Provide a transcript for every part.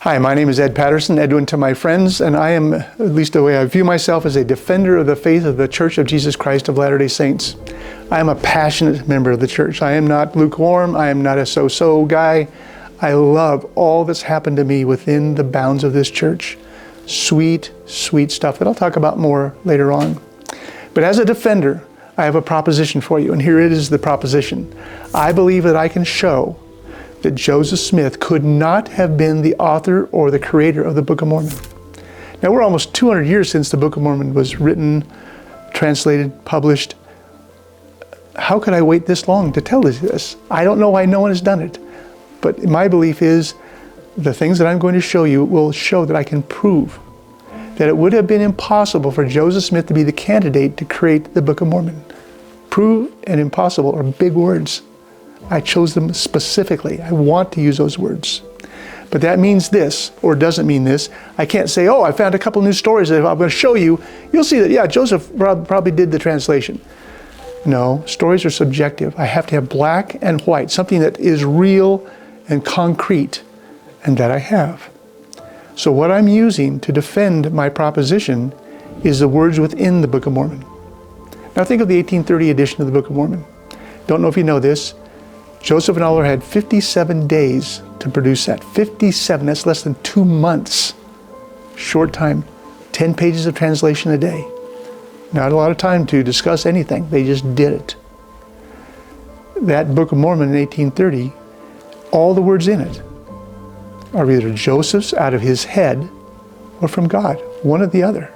Hi, my name is Ed Patterson, Edwin to my friends, and I am, at least the way I view myself, as a defender of the faith of the Church of Jesus Christ of Latter-day Saints. I am a passionate member of the church. I am not lukewarm. I am not a so-so guy. I love all that's happened to me within the bounds of this church. Sweet, sweet stuff that I'll talk about more later on. But as a defender, I have a proposition for you, and here it is, the proposition. I believe that I can show that Joseph Smith could not have been the author or the creator of the Book of Mormon. Now, we're almost 200 years since the Book of Mormon was written, translated, published. How could I wait this long to tell you this? I don't know why no one has done it. But my belief is the things that I'm going to show you will show that I can prove that it would have been impossible for Joseph Smith to be the candidate to create the Book of Mormon. Prove and impossible are big words. I chose them specifically. I want to use those words. But that means this, or doesn't mean this. I can't say, oh, I found a couple new stories that I'm going to show you. You'll see that, yeah, Joseph probably did the translation. No, stories are subjective. I have to have black and white, something that is real and concrete, and that I have. So what I'm using to defend my proposition is the words within the Book of Mormon. Now think of the 1830 edition of the Book of Mormon. Don't know if you know this. Joseph and Oliver had 57 days to produce that. 57, that's less than 2 months. Short time, 10 pages of translation a day. Not a lot of time to discuss anything, they just did it. That Book of Mormon in 1830, all the words in it are either Joseph's out of his head or from God, one or the other.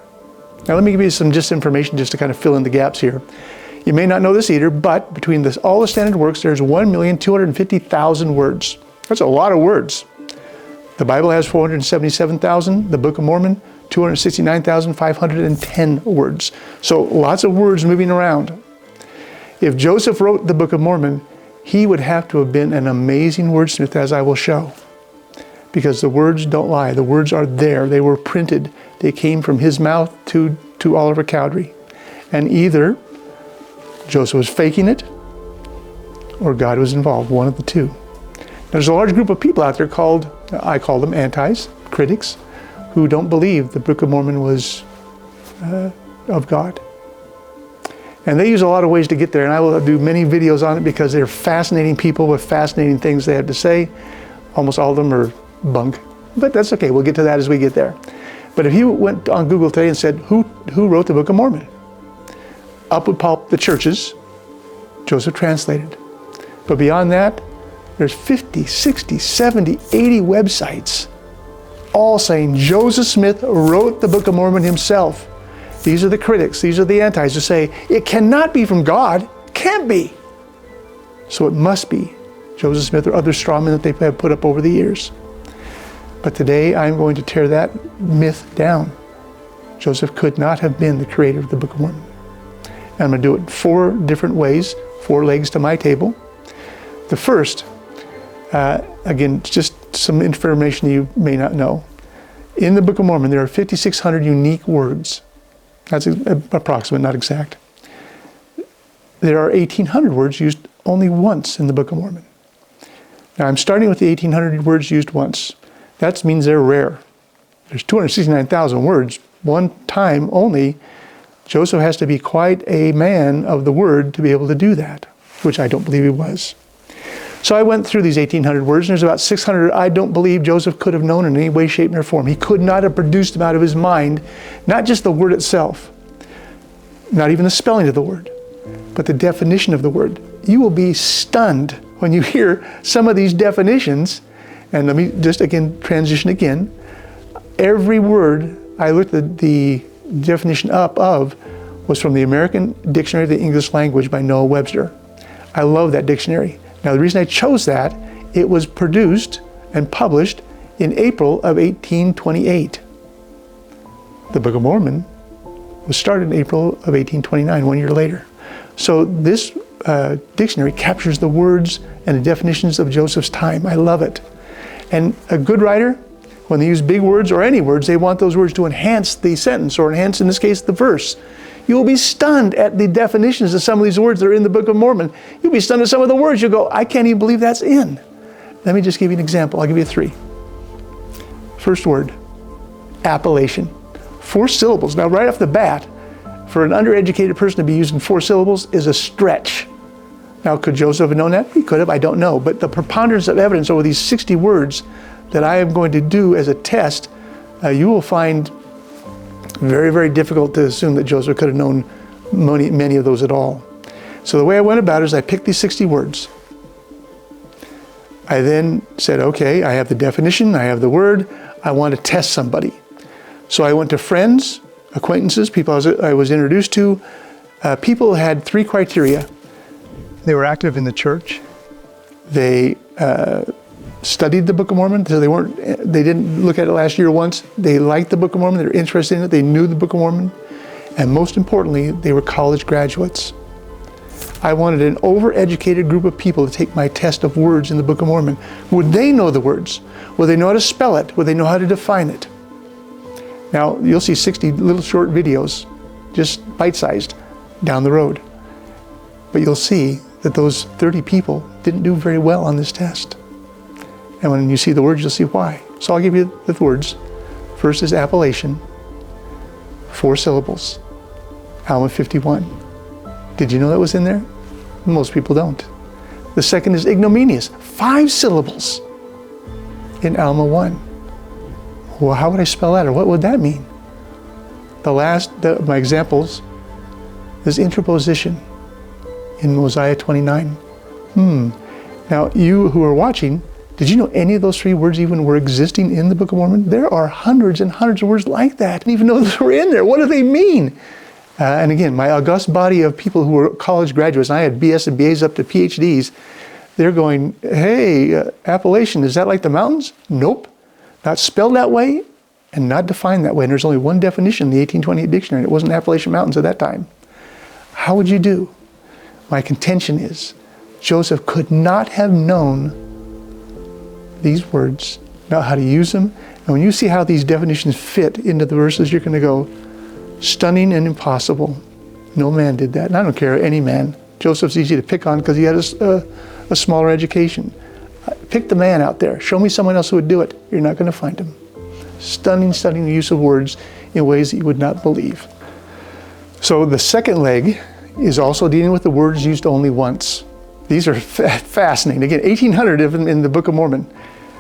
Now let me give you some information just to kind of fill in the gaps here. You may not know this either, but between all the standard works, there's 1,250,000 words. That's a lot of words. The Bible has 477,000, the Book of Mormon, 269,510 words. So lots of words moving around. If Joseph wrote the Book of Mormon, he would have to have been an amazing wordsmith, as I will show. Because the words don't lie. The words are there. They were printed. They came from his mouth to Oliver Cowdery. And either Joseph was faking it, or God was involved, one of the two. There's a large group of people out there called, I call them antis, critics, who don't believe the Book of Mormon was of God. And they use a lot of ways to get there, and I will do many videos on it because they're fascinating people with fascinating things they have to say. Almost all of them are bunk, but that's okay, we'll get to that as we get there. But if you went on Google today and said, who wrote the Book of Mormon? Up would pop the churches, Joseph translated. But beyond that, there's 50, 60, 70, 80 websites, all saying Joseph Smith wrote the Book of Mormon himself. These are the critics, these are the antis who say, it cannot be from God, can't be. So it must be Joseph Smith or other strawmen that they have put up over the years. But today I'm going to tear that myth down. Joseph could not have been the creator of the Book of Mormon. And I'm going to do it 4 different ways, 4 legs to my table. The first, again, just some information you may not know. In the Book of Mormon, there are 5,600 unique words. That's approximate, not exact. There are 1,800 words used only once in the Book of Mormon. Now, I'm starting with the 1,800 words used once. That means they're rare. There's 269,000 words, one time only. Joseph has to be quite a man of the word to be able to do that, which I don't believe he was. So I went through these 1,800 words, and there's about 600 I don't believe Joseph could have known in any way, shape, or form. He could not have produced them out of his mind, not just the word itself, not even the spelling of the word, but the definition of the word. You will be stunned when you hear some of these definitions. And let me just transition again. Every word I looked at the definition up of was from the American Dictionary of the English Language by Noah Webster. I love that dictionary. Now the reason I chose that, it was produced and published in April of 1828. The Book of Mormon was started in April of 1829, 1 year later. So this dictionary captures the words and the definitions of Joseph's time. I love it. And a good writer, when they use big words or any words, they want those words to enhance the sentence, or enhance, in this case, the verse. You will be stunned at the definitions of some of these words that are in the Book of Mormon. You'll be stunned at some of the words. You'll go, I can't even believe that's in. Let me just give you an example. I'll give you 3. First word, appellation. 4 syllables. Now, right off the bat, for an undereducated person to be using 4 syllables is a stretch. Now, could Joseph have known that? He could have, I don't know. But the preponderance of evidence over these 60 words that I am going to do as a test, you will find very, very difficult to assume that Joseph could have known many of those at all. So the way I went about it is I picked these 60 words. I then said, okay, I have the definition, I have the word, I want to test somebody. So I went to friends, acquaintances, people I was introduced to. People had 3 criteria. They were active in the church. They studied the Book of Mormon, so they didn't look at it last year once. They liked the Book of Mormon, they were interested in it, they knew the Book of Mormon. And most importantly, they were college graduates. I wanted an overeducated group of people to take my test of words in the Book of Mormon. Would they know the words? Would they know how to spell it? Would they know how to define it? Now, you'll see 60 little short videos, just bite-sized, down the road. But you'll see that those 30 people didn't do very well on this test. And when you see the words, you'll see why. So I'll give you the words. First is appellation, 4 syllables, Alma 51. Did you know that was in there? Most people don't. The second is ignominious, 5 syllables in Alma 1. Well, how would I spell that, or what would that mean? The last, my examples, is interposition in Mosiah 29. Now, you who are watching, did you know any of those 3 words even were existing in the Book of Mormon? There are hundreds and hundreds of words like that. I didn't even know those were in there. What do they mean? And again, my august body of people who were college graduates, and I had BS and BAs up to PhDs, they're going, hey, appellation, is that like the mountains? Nope. Not spelled that way and not defined that way. And there's only one definition in the 1828 dictionary. It wasn't Appalachian Mountains at that time. How would you do? My contention is Joseph could not have known these words, know how to use them. And when you see how these definitions fit into the verses, you're going to go, stunning and impossible. No man did that. And I don't care, any man. Joseph's easy to pick on because he had a smaller education. Pick the man out there. Show me someone else who would do it. You're not going to find him. Stunning use of words in ways that you would not believe. So the second leg is also dealing with the words used only once. These are fascinating. Again, 1,800 of them in the Book of Mormon.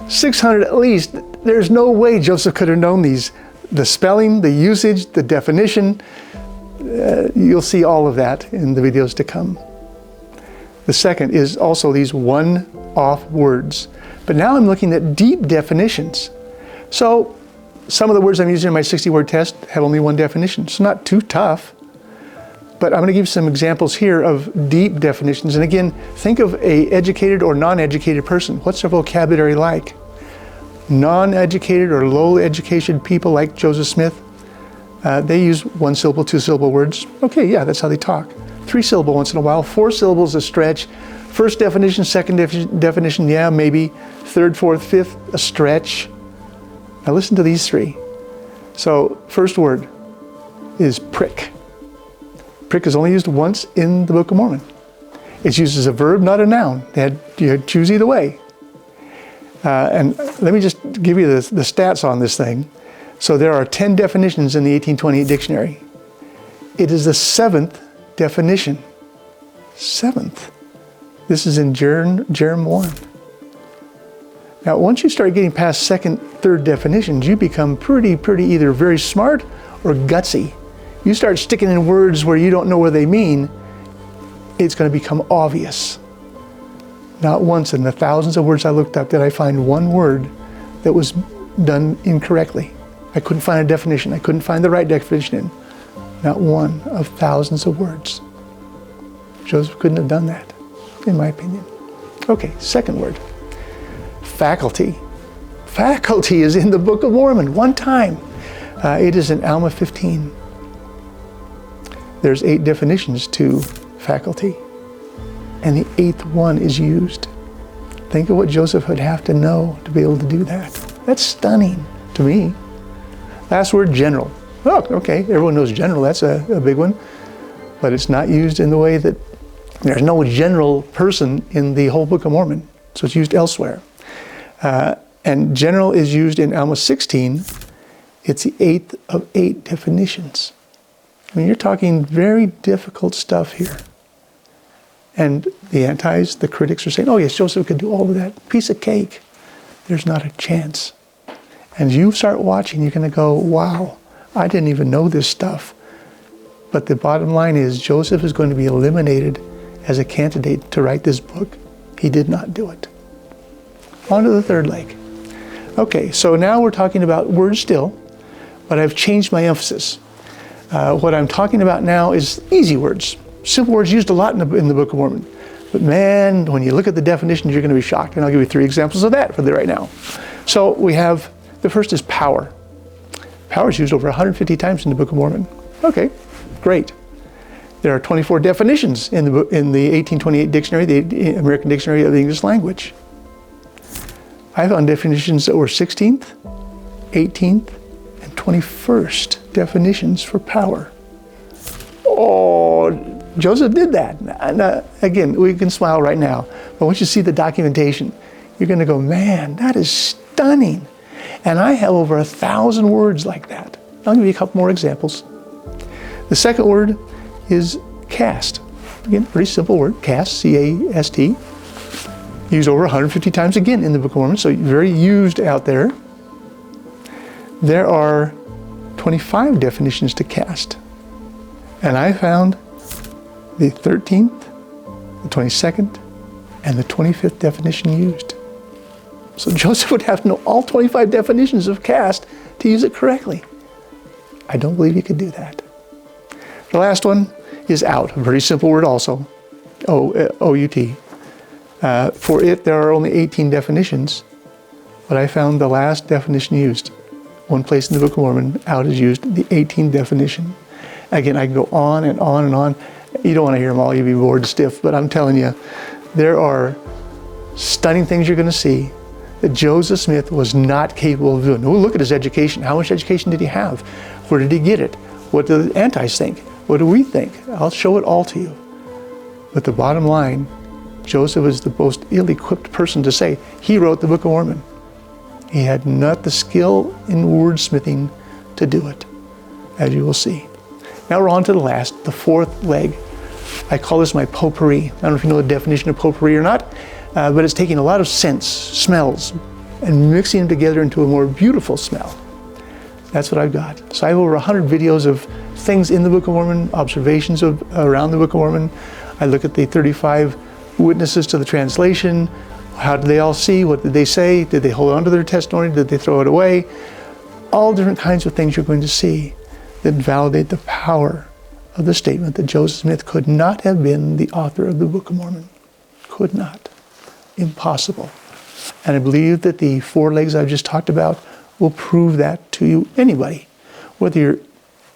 600 at least. There's no way Joseph could have known these. The spelling, the usage, the definition. You'll see all of that in the videos to come. The second is also these one-off words. But now I'm looking at deep definitions. So some of the words I'm using in my 60-word test have only one definition. It's not too tough. But I'm going to give you some examples here of deep definitions. And again, think of an educated or non-educated person. What's their vocabulary like? Non-educated or low education people like Joseph Smith, they use 1-syllable, 2-syllable words. Okay, yeah, that's how they talk. 3-syllable once in a while. 4 syllables a stretch. First definition, second definition, yeah, maybe. Third, fourth, fifth, a stretch. Now listen to these 3. So first word is prick. Prick is only used once in the Book of Mormon. It's used as a verb, not a noun. You had to choose either way. And let me just give you the stats on this thing. So there are 10 definitions in the 1828 dictionary. It is the 7th definition. 7th. This is in Jerem 1. Now, once you start getting past second, third definitions, you become pretty either very smart or gutsy. You start sticking in words where you don't know what they mean, it's going to become obvious. Not once in the thousands of words I looked up did I find one word that was done incorrectly. I couldn't find a definition. I couldn't find the right definition in. Not one of thousands of words. Joseph couldn't have done that, in my opinion. Okay, second word. Faculty. Faculty is in the Book of Mormon, one time. It is in Alma 15. There's 8 definitions to faculty, and the 8th one is used. Think of what Joseph would have to know to be able to do that. That's stunning to me. Last word, general. Oh, okay, everyone knows general, that's a big one. But it's not used in the way that, there's no general person in the whole Book of Mormon, so it's used elsewhere. And general is used in Alma 16. It's the 8th of 8 definitions. I mean, you're talking very difficult stuff here. And the antis, the critics are saying, oh yes, Joseph could do all of that. Piece of cake. There's not a chance. And you start watching, you're going to go, wow, I didn't even know this stuff. But the bottom line is Joseph is going to be eliminated as a candidate to write this book. He did not do it. On to the third leg. Okay, so now we're talking about words still, but I've changed my emphasis. What I'm talking about now is easy words. Simple words used a lot in the Book of Mormon. But man, when you look at the definitions, you're going to be shocked. And I'll give you 3 examples of that for the right now. So we have, the first is power. Power is used over 150 times in the Book of Mormon. Okay, great. There are 24 definitions in the 1828 dictionary, the American Dictionary of the English Language. I found definitions that were 16th, 18th, and 21st definitions for power. Oh, Joseph did that. Now, again, we can smile right now, but once you see the documentation, you're going to go, man, that is stunning. And I have over 1,000 words like that. I'll give you a couple more examples. The second word is cast. Again, pretty simple word, cast, C-A-S-T. Used over 150 times again in the Book of Mormon, so very used out there. There are 25 definitions to cast. And I found the 13th, the 22nd, and the 25th definition used. So Joseph would have to know all 25 definitions of cast to use it correctly. I don't believe he could do that. The last one is out, a very simple word also, O-U-T. For it, there are only 18 definitions, but I found the last definition used. One place in the Book of Mormon, out is used, the 18th definition. Again, I can go on and on and on. You don't want to hear them all, you'd be bored stiff, but I'm telling you, there are stunning things you're going to see that Joseph Smith was not capable of doing. Oh, look at his education. How much education did he have? Where did he get it? What do the antis think? What do we think? I'll show it all to you. But the bottom line, Joseph is the most ill-equipped person to say he wrote the Book of Mormon. He had not the skill in wordsmithing to do it, as you will see. Now we're on to the last, the fourth leg. I call this my potpourri. I don't know if you know the definition of potpourri or not, but it's taking a lot of scents, smells, and mixing them together into a more beautiful smell. That's what I've got. So I have over 100 videos of things in the Book of Mormon, observations around the Book of Mormon. I look at the 35 witnesses to the translation. How did they all see? What did they say? Did they hold on to their testimony? Did they throw it away? All different kinds of things you're going to see that validate the power of the statement that Joseph Smith could not have been the author of the Book of Mormon. Could not. Impossible. And I believe that the 4 legs I've just talked about will prove that to you, anybody. Whether you're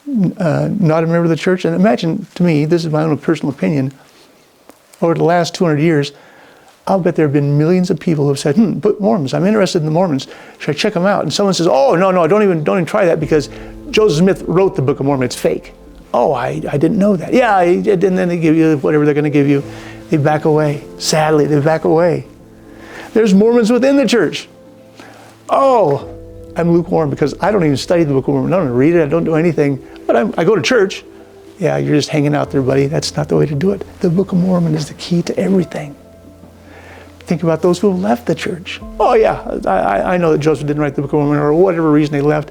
not a member of the church, and imagine, to me, this is my own personal opinion, over the last 200 years, I'll bet there have been millions of people who have said, but Mormons, I'm interested in the Mormons. Should I check them out? And someone says, oh, no, don't even try that because Joseph Smith wrote the Book of Mormon, it's fake. Oh, I didn't know that. Yeah, and then they give you whatever they're going to give you. They back away. Sadly, they back away. There's Mormons within the church. Oh, I'm lukewarm because I don't even study the Book of Mormon. I don't read it, I don't do anything, but I go to church. Yeah, you're just hanging out there, buddy. That's not the way to do it. The Book of Mormon is the key to everything. Think about those who have left the church. Oh yeah, I know that Joseph didn't write the Book of Mormon or whatever reason they left.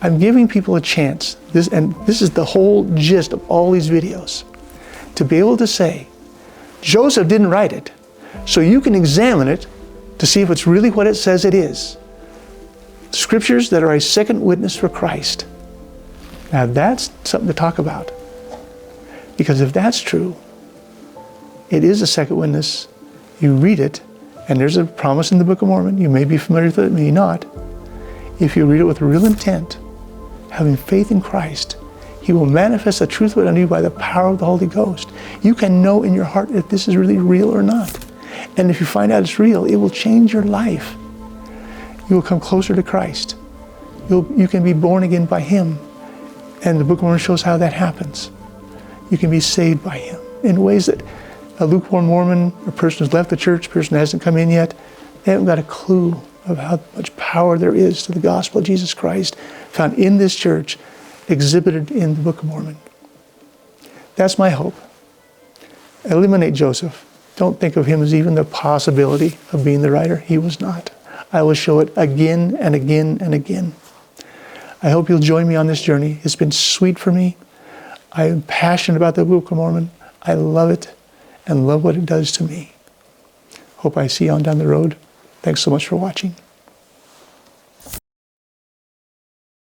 I'm giving people a chance, this is the whole gist of all these videos, to be able to say, Joseph didn't write it, so you can examine it to see if it's really what it says it is. Scriptures that are a second witness for Christ. Now that's something to talk about. Because if that's true, it is a second witness. You read it, and there's a promise in the Book of Mormon. You may be familiar with it, may not. If you read it with real intent, having faith in Christ, He will manifest the truth of it unto you by the power of the Holy Ghost. You can know in your heart if this is really real or not. And if you find out it's real, it will change your life. You will come closer to Christ. You can be born again by Him. And the Book of Mormon shows how that happens. You can be saved by Him in ways that a lukewarm Mormon, a person who's left the church, a person who hasn't come in yet, they haven't got a clue of how much power there is to the gospel of Jesus Christ found in this church, exhibited in the Book of Mormon. That's my hope. Eliminate Joseph. Don't think of him as even the possibility of being the writer. He was not. I will show it again and again and again. I hope you'll join me on this journey. It's been sweet for me. I am passionate about the Book of Mormon. I love it and love what it does to me. Hope I see you on down the road. Thanks so much for watching.